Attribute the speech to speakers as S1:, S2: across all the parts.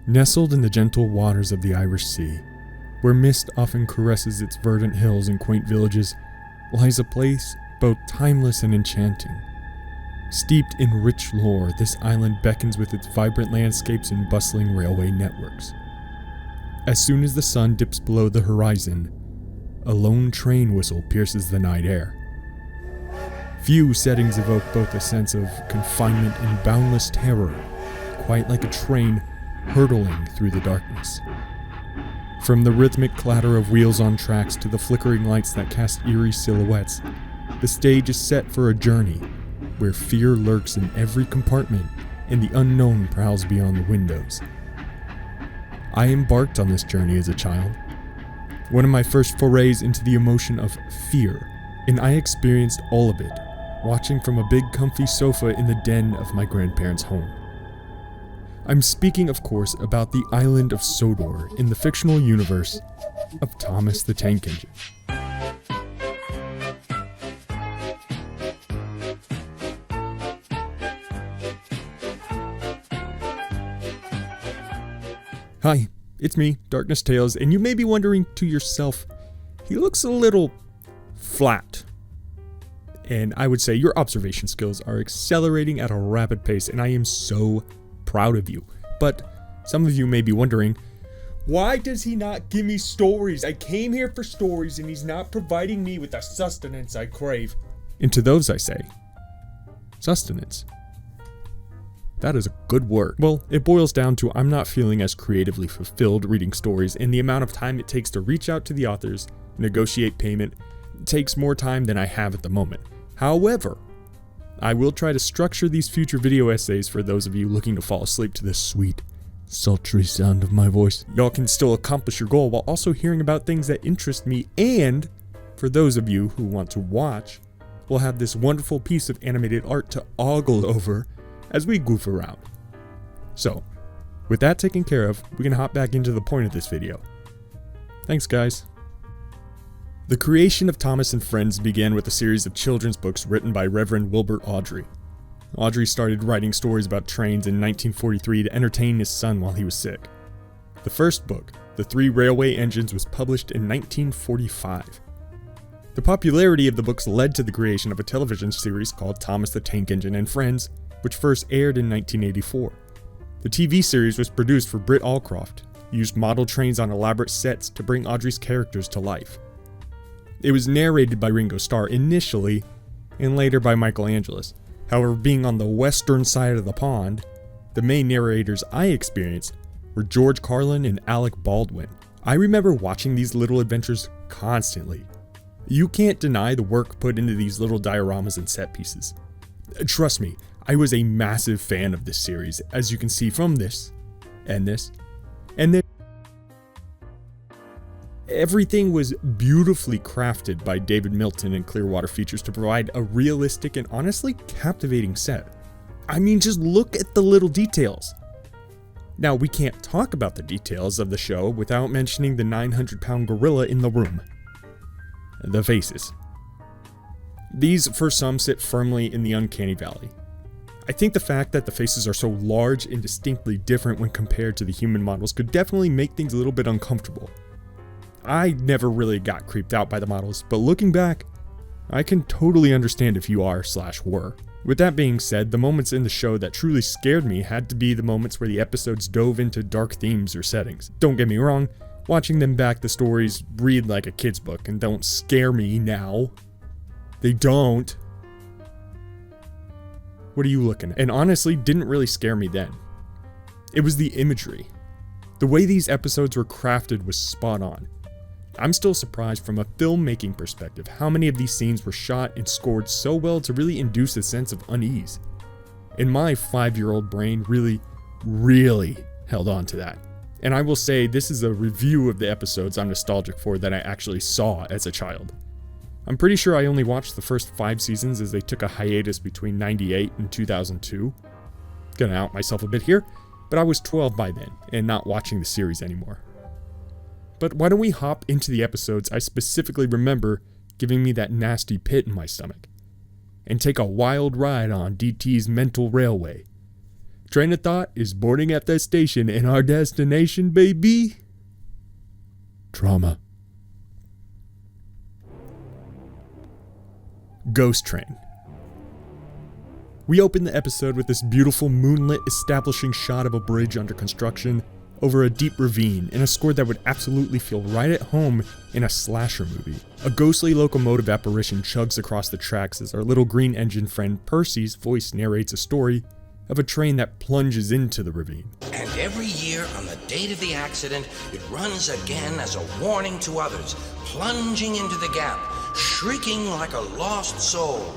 S1: Nestled in the gentle waters of the Irish Sea, where mist often caresses its verdant hills and quaint villages, lies a place both timeless and enchanting. Steeped in rich lore, this island beckons with its vibrant landscapes and bustling railway networks. As soon as the sun dips below the horizon, a lone train whistle pierces the night air. Few settings evoke both a sense of confinement and boundless terror, quite like a train hurtling through the darkness. From the rhythmic clatter of wheels on tracks to the flickering lights that cast eerie silhouettes, the stage is set for a journey where fear lurks in every compartment and the unknown prowls beyond the windows. I embarked on this journey as a child, one of my first forays into the emotion of fear, and I experienced all of it, watching from a big comfy sofa in the den of my grandparents' home. I'm speaking, of course, about the island of Sodor in the fictional universe of Thomas the Tank Engine. Hi, it's me, Darkness Tales, and you may be wondering to yourself, he looks a little flat. And I would say your observation skills are accelerating at a rapid pace, and I am so proud of you. But some of you may be wondering, why does he not give me stories? I came here for stories, and he's not providing me with the sustenance I crave. And to those I say, sustenance. That is a good word. Well, it boils down to I'm not feeling as creatively fulfilled reading stories, and the amount of time it takes to reach out to the authors, negotiate payment, takes more time than I have at the moment. However, I will try to structure these future video essays for those of you looking to fall asleep to the sweet, sultry sound of my voice. Y'all can still accomplish your goal while also hearing about things that interest me, and for those of you who want to watch, we'll have this wonderful piece of animated art to ogle over as we goof around. So, with that taken care of, we can hop back into the point of this video. Thanks, guys. The creation of Thomas and Friends began with a series of children's books written by Reverend Wilbert Awdry. Awdry started writing stories about trains in 1943 to entertain his son while he was sick. The first book, The Three Railway Engines, was published in 1945. The popularity of the books led to the creation of a television series called Thomas the Tank Engine and Friends, which first aired in 1984. The TV series was produced for Britt Allcroft, used model trains on elaborate sets to bring Awdry's characters to life. It was narrated by Ringo Starr initially, and later by Michael Angelis. However, being on the western side of the pond, the main narrators I experienced were George Carlin and Alec Baldwin. I remember watching these little adventures constantly. You can't deny the work put into these little dioramas and set pieces. Trust me, I was a massive fan of this series, as you can see from this, and this, and this. Everything was beautifully crafted by David Milton and Clearwater Features to provide a realistic and honestly captivating set. I mean, just look at the little details. Now, we can't talk about the details of the show without mentioning the 900-pound gorilla in the room. The faces. These, for some, sit firmly in the uncanny valley. I think the fact that the faces are so large and distinctly different when compared to the human models could definitely make things a little bit uncomfortable. I never really got creeped out by the models, but looking back, I can totally understand if you are/were. With that being said, the moments in the show that truly scared me had to be the moments where the episodes dove into dark themes or settings. Don't get me wrong, watching them back, the stories read like a kid's book and don't scare me now. They don't. What are you looking at? And honestly, didn't really scare me then. It was the imagery. The way these episodes were crafted was spot on. I'm still surprised from a filmmaking perspective how many of these scenes were shot and scored so well to really induce a sense of unease. And my 5-year-old brain really held on to that. And I will say this is a review of the episodes I'm nostalgic for that I actually saw as a child. I'm pretty sure I only watched the first 5 seasons as they took a hiatus between 98 and 2002. Gonna out myself a bit here, but I was 12 by then and not watching the series anymore. But why don't we hop into the episodes I specifically remember giving me that nasty pit in my stomach, and take a wild ride on DT's mental railway. Train of thought is boarding at the station, and our destination, baby, trauma. Ghost train. We open the episode with this beautiful moonlit establishing shot of a bridge under construction over a deep ravine in a score that would absolutely feel right at home in a slasher movie. A ghostly locomotive apparition chugs across the tracks as our little green engine friend Percy's voice narrates a story of a train that plunges into the ravine.
S2: And every year on the date of the accident, it runs again as a warning to others, plunging into the gap, shrieking like a lost soul.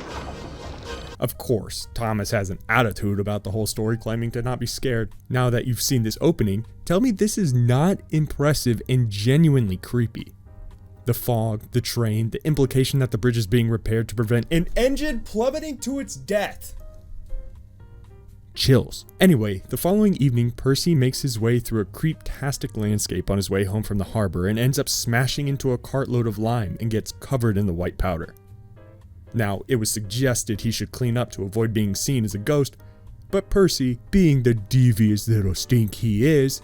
S1: Of course, Thomas has an attitude about the whole story, claiming to not be scared. Now that you've seen this opening, tell me this is not impressive and genuinely creepy. The fog, the train, the implication that the bridge is being repaired to prevent an engine plummeting to its death. Chills. Anyway, the following evening, Percy makes his way through a creep-tastic landscape on his way home from the harbor and ends up smashing into a cartload of lime and gets covered in the white powder. Now, it was suggested he should clean up to avoid being seen as a ghost, but Percy, being the devious little stink he is,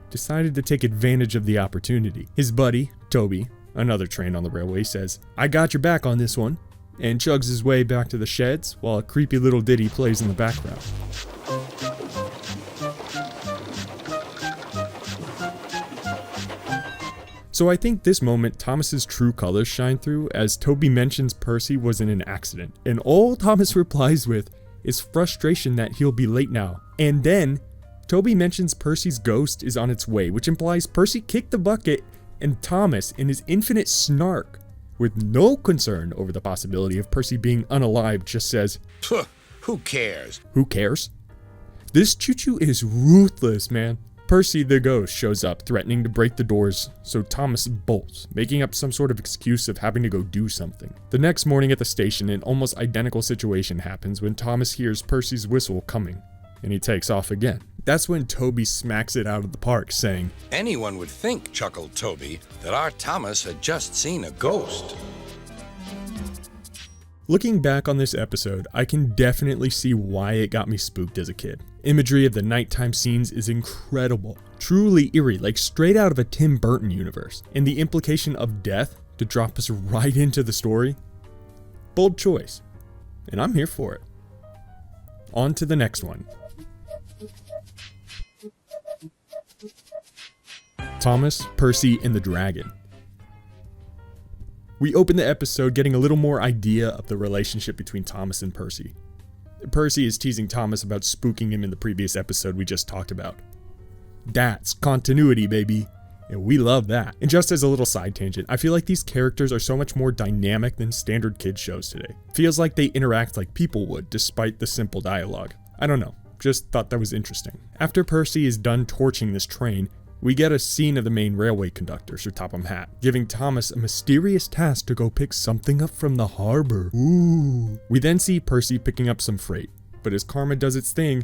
S1: decided to take advantage of the opportunity. His buddy, Toby, another train on the railway, says, "I got your back on this one," and chugs his way back to the sheds while a creepy little ditty plays in the background. So I think this moment Thomas's true colors shine through as Toby mentions Percy was in an accident, and all Thomas replies with is frustration that he'll be late now. And then Toby mentions Percy's ghost is on its way, which implies Percy kicked the bucket, and Thomas, in his infinite snark, with no concern over the possibility of Percy being unalive, just says,
S2: Who cares?
S1: Who cares? This choo-choo is ruthless, man. Percy the ghost shows up, threatening to break the doors, so Thomas bolts, making up some sort of excuse of having to go do something. The next morning at the station, an almost identical situation happens when Thomas hears Percy's whistle coming, and he takes off again. That's when Toby smacks it out of the park, saying,
S2: "Anyone would think," chuckled Toby, "that our Thomas had just seen a ghost."
S1: Looking back on this episode, I can definitely see why it got me spooked as a kid. Imagery of the nighttime scenes is incredible, truly eerie, like straight out of a Tim Burton universe. And the implication of death to drop us right into the story? Bold choice, and I'm here for it. On to the next one. Thomas, Percy, and the Dragon. We open the episode getting a little more idea of the relationship between Thomas and Percy. Percy is teasing Thomas about spooking him in the previous episode we just talked about. That's continuity, baby, and we love that. And just as a little side tangent, I feel like these characters are so much more dynamic than standard kids shows today. Feels like they interact like people would, despite the simple dialogue. I don't know, just thought that was interesting. After Percy is done torching this train, we get a scene of the main railway conductor, Sir Topham Hatt, giving Thomas a mysterious task to go pick something up from the harbor. Ooh. We then see Percy picking up some freight, but as karma does its thing,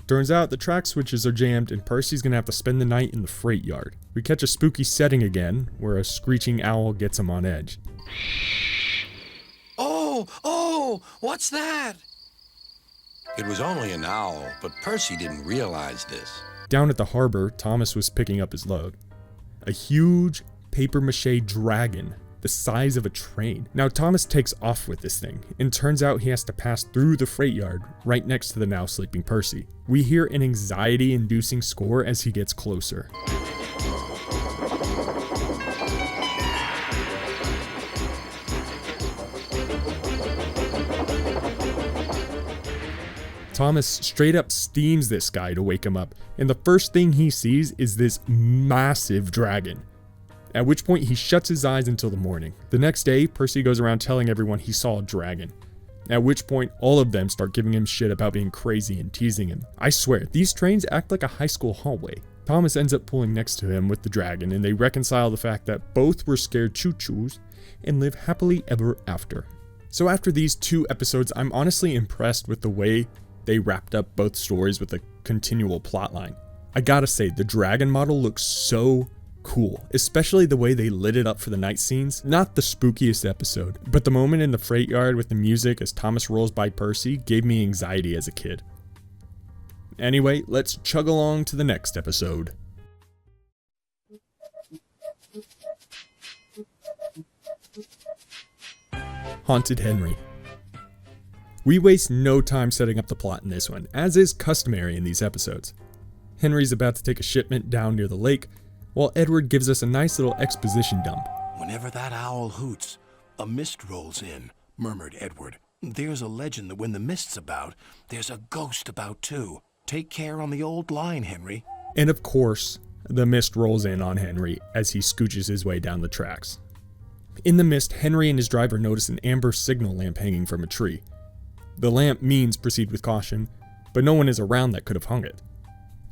S1: turns out the track switches are jammed and Percy's gonna have to spend the night in the freight yard. We catch a spooky setting again, where a screeching owl gets him on edge.
S2: Oh, what's that? It was only an owl, but Percy didn't realize this.
S1: Down at the harbor, Thomas was picking up his load. A huge papier-mâché dragon, the size of a train. Now Thomas takes off with this thing, and turns out he has to pass through the freight yard right next to the now sleeping Percy. We hear an anxiety-inducing score as he gets closer. Thomas straight up steams this guy to wake him up, and the first thing he sees is this massive dragon. At which point he shuts his eyes until the morning. The next day, Percy goes around telling everyone he saw a dragon. At which point, all of them start giving him shit about being crazy and teasing him. I swear, these trains act like a high school hallway. Thomas ends up pulling next to him with the dragon, and they reconcile the fact that both were scared choo-choos and live happily ever after. So after these 2 episodes, I'm honestly impressed with the way they wrapped up both stories with a continual plotline. I gotta say, the dragon model looks so cool, especially the way they lit it up for the night scenes. Not the spookiest episode, but the moment in the freight yard with the music as Thomas rolls by Percy gave me anxiety as a kid. Anyway, let's chug along to the next episode. Haunted Henry. We waste no time setting up the plot in this one, as is customary in these episodes. Henry's about to take a shipment down near the lake, while Edward gives us a nice little exposition dump.
S3: Whenever that owl hoots, a mist rolls in, murmured Edward. There's a legend that when the mist's about, there's a ghost about too. Take care on the old line, Henry.
S1: And of course, the mist rolls in on Henry as he scooches his way down the tracks. In the mist, Henry and his driver notice an amber signal lamp hanging from a tree. The lamp means proceed with caution, but no one is around that could have hung it.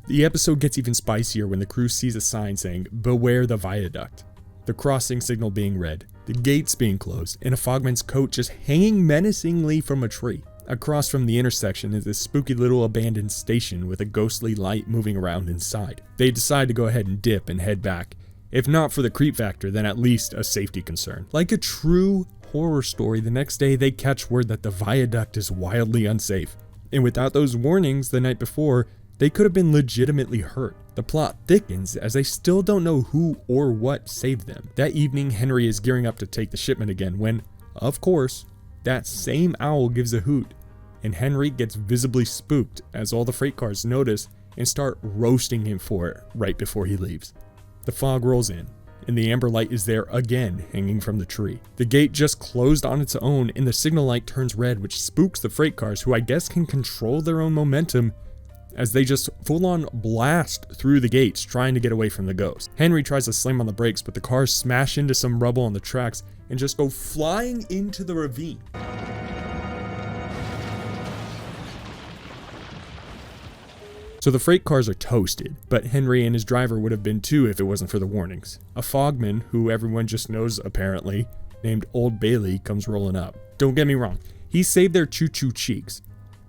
S1: The episode gets even spicier when the crew sees a sign saying, "Beware the viaduct," the crossing signal being red, the gates being closed, and a fogman's coat just hanging menacingly from a tree. Across from the intersection is this spooky little abandoned station with a ghostly light moving around inside. They decide to go ahead and dip and head back. If not for the creep factor, then at least a safety concern. Like a true horror story, the next day they catch word that the viaduct is wildly unsafe. And without those warnings the night before, they could have been legitimately hurt. The plot thickens as they still don't know who or what saved them. That evening, Henry is gearing up to take the shipment again when, of course, that same owl gives a hoot, and Henry gets visibly spooked as all the freight cars notice and start roasting him for it right before he leaves. The fog rolls in, and the amber light is there again, hanging from the tree. The gate just closed on its own, and the signal light turns red, which spooks the freight cars, who I guess can control their own momentum, as they just full-on blast through the gates trying to get away from the ghost. Henry tries to slam on the brakes, but the cars smash into some rubble on the tracks and just go flying into the ravine. So the freight cars are toasted, but Henry and his driver would have been too if it wasn't for the warnings. A fogman, who everyone just knows apparently, named Old Bailey, comes rolling up. Don't get me wrong, he saved their choo-choo cheeks,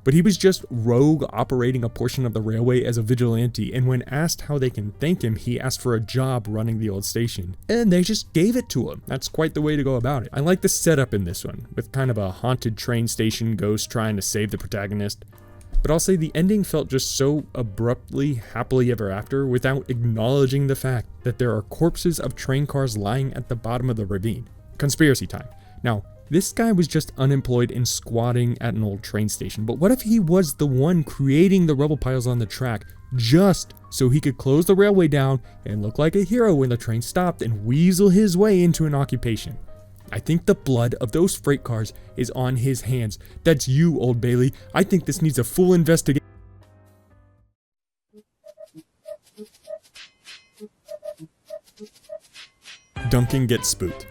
S1: but he was just rogue operating a portion of the railway as a vigilante, and when asked how they can thank him, he asked for a job running the old station, and they just gave it to him. That's quite the way to go about it. I like the setup in this one, with kind of a haunted train station ghost trying to save the protagonist. But I'll say the ending felt just so abruptly happily ever after without acknowledging the fact that there are corpses of train cars lying at the bottom of the ravine. Conspiracy time. Now, this guy was just unemployed and squatting at an old train station, but what if he was the one creating the rubble piles on the track just so he could close the railway down and look like a hero when the train stopped and weasel his way into an occupation? I think the blood of those freight cars is on his hands. That's you, Old Bailey. I think this needs a full investigation. Duncan Gets spooked.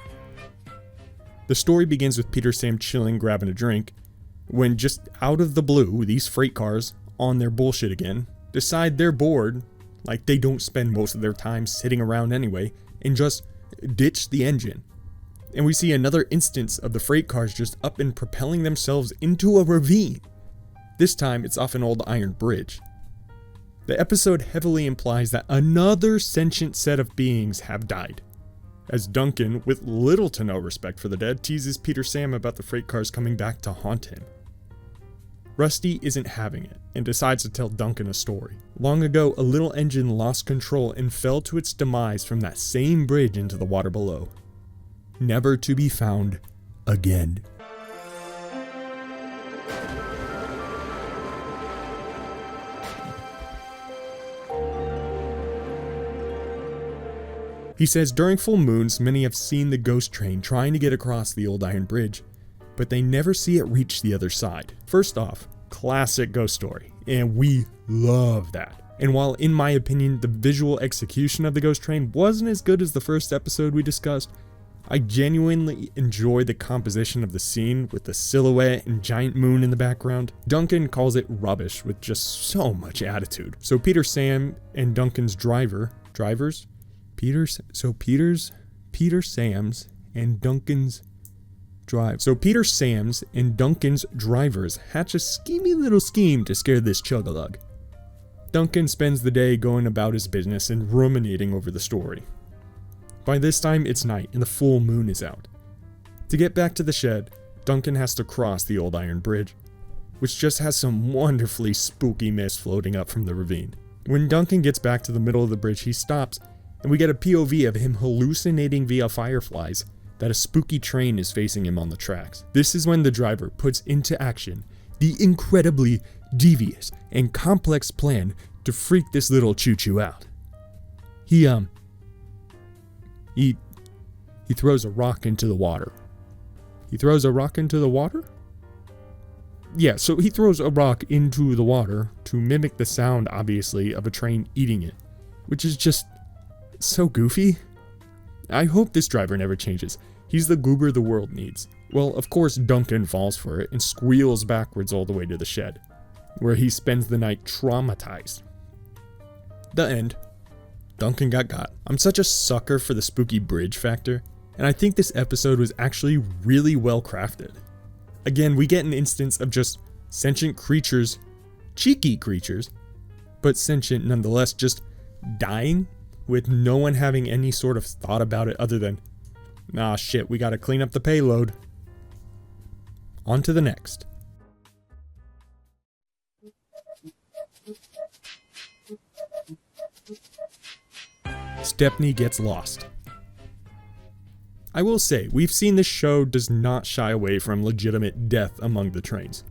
S1: The story begins with Peter Sam chilling, grabbing a drink, when just out of the blue, these freight cars, on their bullshit again, decide they're bored, like they don't spend most of their time sitting around anyway, and just ditch the engine. And we see another instance of the freight cars just up and propelling themselves into a ravine. This time, it's off an old iron bridge. The episode heavily implies that another sentient set of beings have died, as Duncan, with little to no respect for the dead, teases Peter Sam about the freight cars coming back to haunt him. Rusty isn't having it, and decides to tell Duncan a story. Long ago, a little engine lost control and fell to its demise from that same bridge into the water below, never to be found again. He says during full moons, many have seen the ghost train trying to get across the old iron bridge, but they never see it reach the other side. First off, classic ghost story, and we love that. And while in my opinion the visual execution of the ghost train wasn't as good as the first episode we discussed, I genuinely enjoy the composition of the scene with the silhouette and giant moon in the background. Duncan calls it rubbish with just so much attitude. So Peter Sam and Duncan's Peter Sam's and Duncan's drivers hatch a schemy little scheme to scare this chug-a-lug. Duncan spends the day going about his business and ruminating over the story. By this time, it's night and the full moon is out. To get back to the shed, Duncan has to cross the old iron bridge. which just has some wonderfully spooky mist floating up from the ravine. When Duncan gets back to the middle of the bridge, he stops, and we get a POV of him hallucinating via fireflies that a spooky train is facing him on the tracks. This is when the driver puts into action the incredibly devious and complex plan to freak this little choo-choo out. He throws a rock into the water. He throws a rock into the water? Yeah, so he throws a rock into the water to mimic the sound, obviously, of a train eating it, which is just so goofy. I hope this driver never changes. He's the goober the world needs. Well, of course, Duncan falls for it and squeals backwards all the way to the shed, where he spends the night traumatized. The end. Duncan got. I'm such a sucker for the spooky bridge factor, and I think this episode was actually really well crafted. Again, we get an instance of just sentient creatures, cheeky creatures, but sentient nonetheless, just dying with no one having any sort of thought about it other than, nah shit, we gotta clean up the payload. On to the next. Stepney gets lost. I will say, we've seen this show does not shy away from legitimate death among the trains.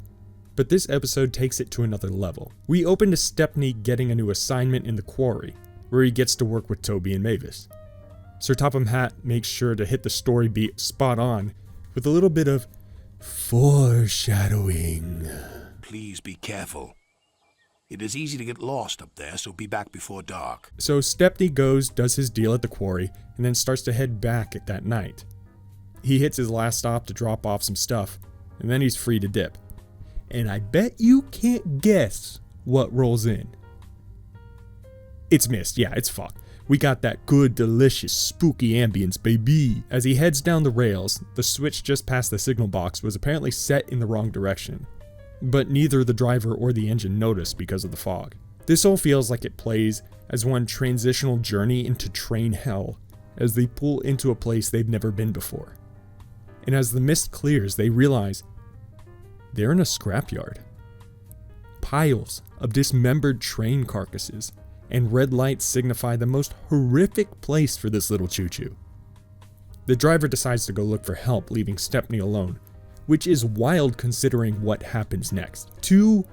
S1: But this episode takes it to another level. We open to Stepney getting a new assignment in the quarry, where he gets to work with Toby and Mavis. Sir Topham Hatt makes sure to hit the story beat spot on with a little bit of foreshadowing.
S3: Please be careful. It is easy to get lost up there, so be back before dark.
S1: So Stepney does his deal at the quarry, and then starts to head back at that night. He hits his last stop to drop off some stuff, and then he's free to dip. And I bet you can't guess what rolls in. It's mist, yeah, it's fog. We got that good, delicious, spooky ambience, baby. As he heads down the rails, the switch just past the signal box was apparently set in the wrong direction. But neither the driver or the engine noticed because of the fog. This all feels like it plays as one transitional journey into train hell, as they pull into a place they've never been before. And as the mist clears, they realize they're in a scrapyard. Piles of dismembered train carcasses and red lights signify the most horrific place for this little choo-choo. The driver decides to go look for help, leaving Stepney alone, which is wild considering what happens next. Two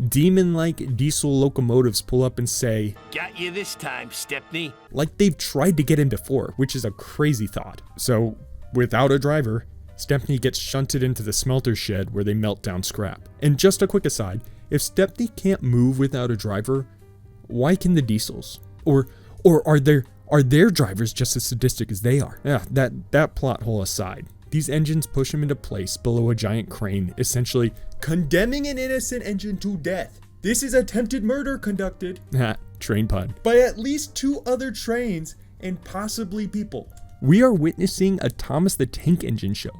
S1: demon-like diesel locomotives pull up and say,
S3: "Got you this time, Stepney."
S1: Like they've tried to get him before, which is a crazy thought. So, without a driver, Stepney gets shunted into the smelter shed where they melt down scrap. And just a quick aside, if Stepney can't move without a driver, why can the diesels? Or are their drivers just as sadistic as they are? Yeah, that plot hole aside. These engines push him into place below a giant crane, essentially condemning an innocent engine to death. This is attempted murder conducted, train pun, by at least 2 other trains and possibly people. We are witnessing a Thomas the Tank Engine show.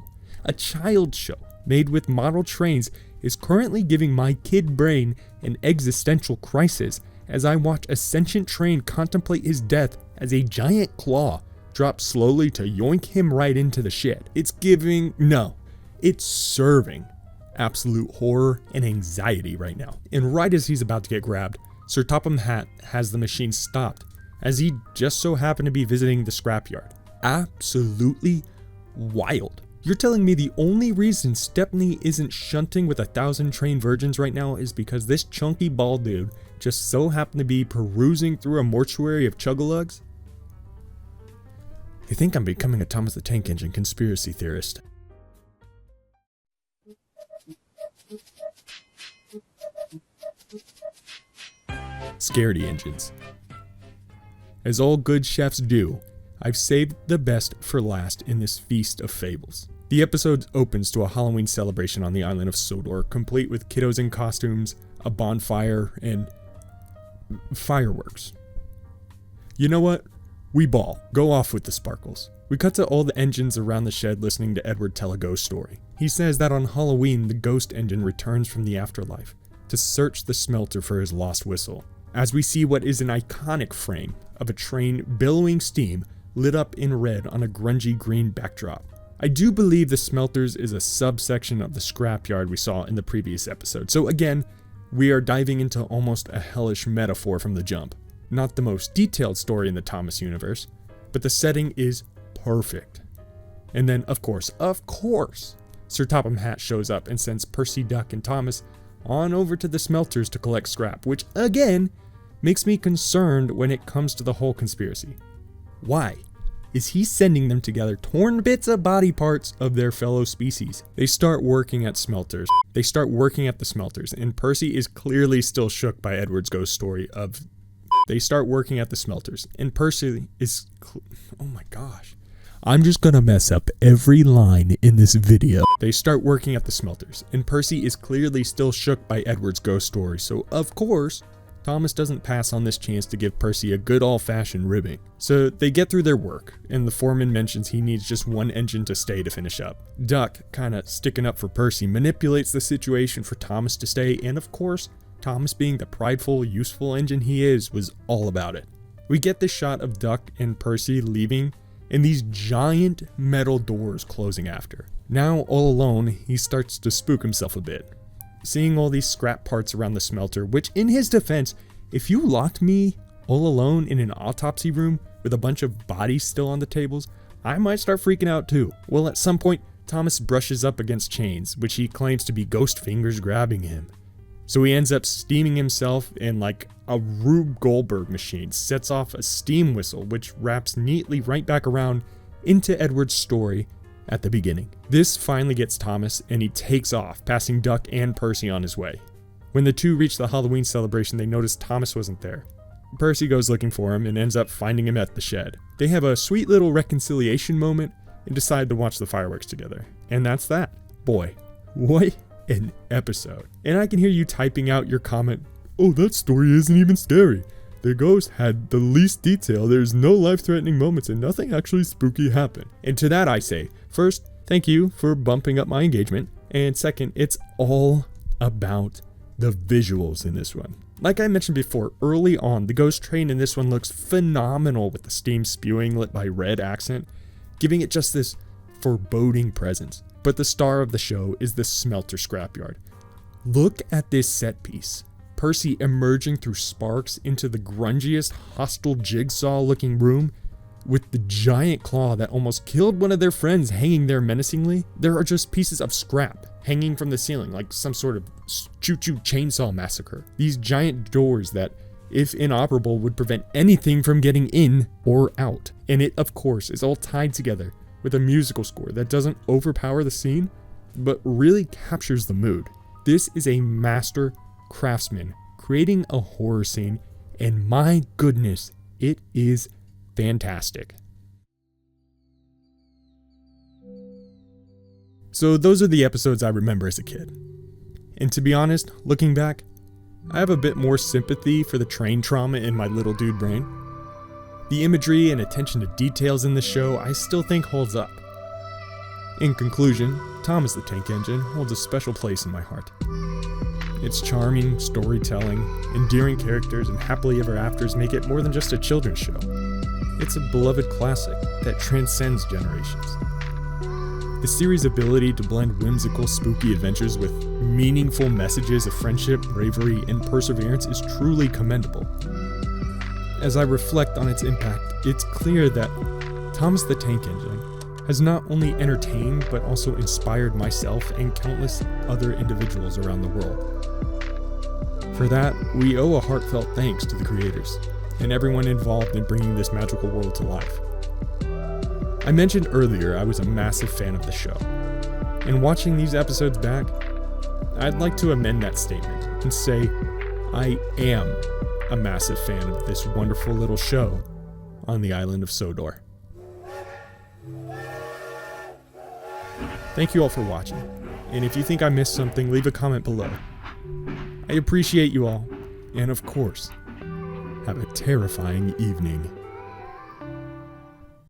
S1: A child show made with model trains is currently giving my kid brain an existential crisis as I watch a sentient train contemplate his death as a giant claw drops slowly to yoink him right into the shed. It's serving absolute horror and anxiety right now. And right as he's about to get grabbed, Sir Topham Hatt has the machine stopped as he just so happened to be visiting the scrapyard. Absolutely wild. You're telling me the only reason Stepney isn't shunting with 1,000 train virgins right now is because this chunky bald dude just so happened to be perusing through a mortuary of chug-a-lugs? You think I'm becoming a Thomas the Tank Engine conspiracy theorist. Scaredy engines. As all good chefs do, I've saved the best for last in this feast of fables. The episode opens to a Halloween celebration on the island of Sodor, complete with kiddos in costumes, a bonfire, and fireworks. You know what? We ball. Go off with the sparkles. We cut to all the engines around the shed listening to Edward tell a ghost story. He says that on Halloween, the ghost engine returns from the afterlife to search the smelter for his lost whistle. As we see what is an iconic frame of a train billowing steam lit up in red on a grungy green backdrop. I do believe the smelters is a subsection of the scrapyard we saw in the previous episode, so again, we are diving into almost a hellish metaphor from the jump. Not the most detailed story in the Thomas universe, but the setting is perfect. And then, of course, Sir Topham Hatt shows up and sends Percy, Duck, and Thomas on over to the smelters to collect scrap, which again makes me concerned when it comes to the whole conspiracy. Why is he sending them together torn bits of body parts of their fellow species? They start working at the smelters, and Percy is clearly still shook by Edward's ghost story of... oh my gosh. I'm just gonna mess up every line in this video. They start working at the smelters, and Percy is clearly still shook by Edward's ghost story, so of course, Thomas doesn't pass on this chance to give Percy a good old-fashioned ribbing. So they get through their work, and the foreman mentions he needs just one engine to stay to finish up. Duck, kinda sticking up for Percy, manipulates the situation for Thomas to stay, and of course, Thomas, being the prideful, useful engine he is, was all about it. We get this shot of Duck and Percy leaving, and these giant metal doors closing after. Now, all alone, he starts to spook himself a bit. Seeing all these scrap parts around the smelter, which in his defense, if you locked me all alone in an autopsy room with a bunch of bodies still on the tables, I might start freaking out too. Well, at some point, Thomas brushes up against chains, which he claims to be ghost fingers grabbing him. So he ends up steaming himself in like a Rube Goldberg machine, sets off a steam whistle, which wraps neatly right back around into Edward's story at the beginning. This finally gets Thomas, and he takes off, passing Duck and Percy on his way. When the two reach the Halloween celebration, they notice Thomas wasn't there. Percy goes looking for him and ends up finding him at the shed. They have a sweet little reconciliation moment and decide to watch the fireworks together. And that's that. Boy, what an episode. And I can hear you typing out your comment, "Oh, that story isn't even scary. The ghost had the least detail, there's no life-threatening moments, and nothing actually spooky happened." And to that I say, first, thank you for bumping up my engagement. And second, it's all about the visuals in this one. Like I mentioned before, early on, the ghost train in this one looks phenomenal with the steam spewing lit by red accent, giving it just this foreboding presence. But the star of the show is the smelter scrapyard. Look at this set piece. Percy emerging through sparks into the grungiest, hostile jigsaw-looking room with the giant claw that almost killed one of their friends hanging there menacingly. There are just pieces of scrap hanging from the ceiling like some sort of choo-choo chainsaw massacre. These giant doors that, if inoperable, would prevent anything from getting in or out. And it, of course, is all tied together with a musical score that doesn't overpower the scene, but really captures the mood. This is a master craftsman creating a horror scene, and my goodness, it is fantastic. So those are the episodes I remember as a kid. And to be honest, looking back, I have a bit more sympathy for the train trauma in my little dude brain. The imagery and attention to details in the show I still think holds up. In conclusion, Thomas the Tank Engine holds a special place in my heart. Its charming storytelling, endearing characters, and happily ever afters make it more than just a children's show. It's a beloved classic that transcends generations. The series' ability to blend whimsical, spooky adventures with meaningful messages of friendship, bravery, and perseverance is truly commendable. As I reflect on its impact, it's clear that Thomas the Tank Engine has not only entertained but also inspired myself and countless other individuals around the world. For that, we owe a heartfelt thanks to the creators and everyone involved in bringing this magical world to life. I mentioned earlier I was a massive fan of the show, and watching these episodes back, I'd like to amend that statement and say I am a massive fan of this wonderful little show on the island of Sodor. Thank you all for watching, and if you think I missed something, leave a comment below. I appreciate you all, and of course, have a terrifying evening.